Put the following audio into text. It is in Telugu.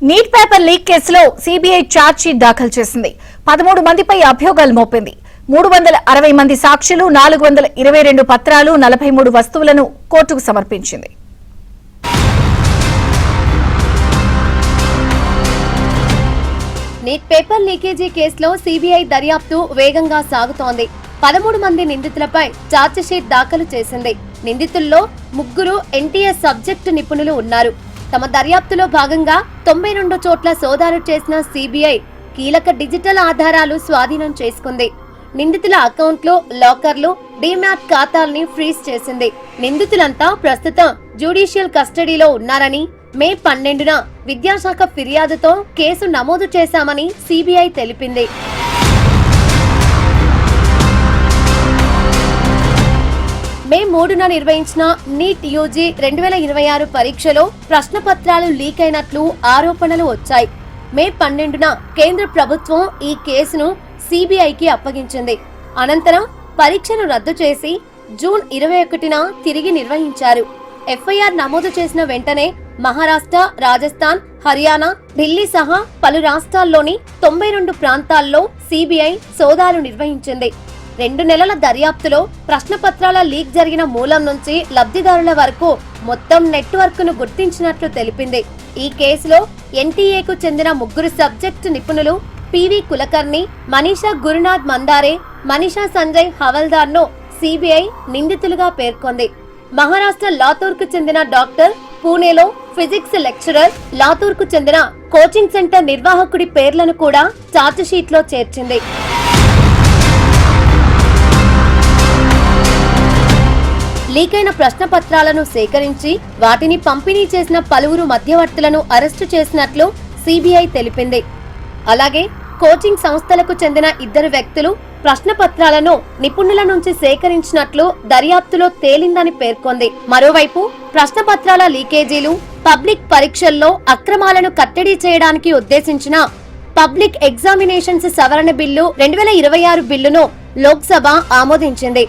నీట్ పేపర్ లీక్ కేసులో సీబీఐ ఛార్జ్షీట్ దాఖలు చేసింది. 13 మందిపై అభియోగాలు మోపింది. 360 మంది సాక్షులు, 422 పత్రాలు, 43 వస్తువులను కోర్టుకు సమర్పించింది. నీట్ పేపర్ లీకేజీ కేసులో సీబీఐ దర్యాప్తు వేగంగా సాగుతోంది. 13 మంది నిందితులపై ఛార్జిషీట్ దాఖలు చేసింది. నిందితుల్లో 3 ఎన్టీఎస్ సబ్జెక్టు నిపుణులు ఉన్నారు. తమ దర్యాప్తులో భాగంగా 92 చోట్ల సోదాలు చేసిన సీబీఐ కీలక డిజిటల్ ఆధారాలు స్వాధీనం చేసుకుంది. నిందితుల అకౌంట్లు, లాకర్లు, డీమ్యాట్ ఖాతాల్ని ఫ్రీజ్ చేసింది. నిందితులంతా ప్రస్తుతం జ్యుడిషియల్ కస్టడీలో ఉన్నారని, మే 12న విద్యాశాఖ ఫిర్యాదుతో కేసు నమోదు చేశామని సీబీఐ తెలిపింది. మే 3న నిర్వహించిన నీట్ యూజీ 2026 పరీక్షలో ప్రశ్నపత్రాలు లీక్ అయినట్లు ఆరోపణలు వచ్చాయి. మే 12న కేంద్ర ప్రభుత్వం ఈ కేసును సీబీఐకి అప్పగించింది. అనంతరం పరీక్షను రద్దు చేసి జూన్ 21న తిరిగి నిర్వహించారు. ఎఫ్ఐఆర్ నమోదు చేసిన వెంటనే మహారాష్ట్ర, రాజస్థాన్, హర్యానా, ఢిల్లీ సహా పలు రాష్ట్రాల్లోని 92 ప్రాంతాల్లో సీబీఐ సోదాలు నిర్వహించింది. 2 నెలల దర్యాప్తులో ప్రశ్నపత్రాల లీక్ జరిగిన మూలం నుంచి లబ్ధిదారుల వరకు మొత్తం నెట్వర్క్ ను గుర్తించినట్లు తెలిపింది. ఈ కేసులో ఎన్టీఏకు చెందిన 3 సబ్జెక్టు నిపుణులు పివి కులకర్ణి, మనీషా గురునాథ్ మందారే, మనీషా సంజయ్ హవల్దార్ ను సీబీఐ నిందితులుగా పేర్కొంది. మహారాష్ట్ర లాతూర్ కు చెందిన డాక్టర్, పూణేలో ఫిజిక్స్ లెక్చరర్, లాతూర్ కు చెందిన కోచింగ్ సెంటర్ నిర్వాహకుడి పేర్లను కూడా ఛార్జిషీట్ లో చేర్చింది. లీకైన ప్రశ్నపత్రాలను సేకరించి వాటిని పంపిణీ చేసిన పలువురు మధ్యవర్తులను అరెస్టు చేసినట్లు సీబీఐ తెలిపింది. అలాగే కోచింగ్ సంస్థలకు చెందిన 2 వ్యక్తులు ప్రశ్నపత్రాలను నిపుణుల నుంచి సేకరించినట్లు దర్యాప్తులో తేలిందని పేర్కొంది. మరోవైపు ప్రశ్నపత్రాల లీకేజీలు, పబ్లిక్ పరీక్షల్లో అక్రమాలను కట్టడి చేయడానికి ఉద్దేశించిన పబ్లిక్ ఎగ్జామినేషన్స్ సవరణ బిల్లు 2026 బిల్లును లోక్సభ ఆమోదించింది.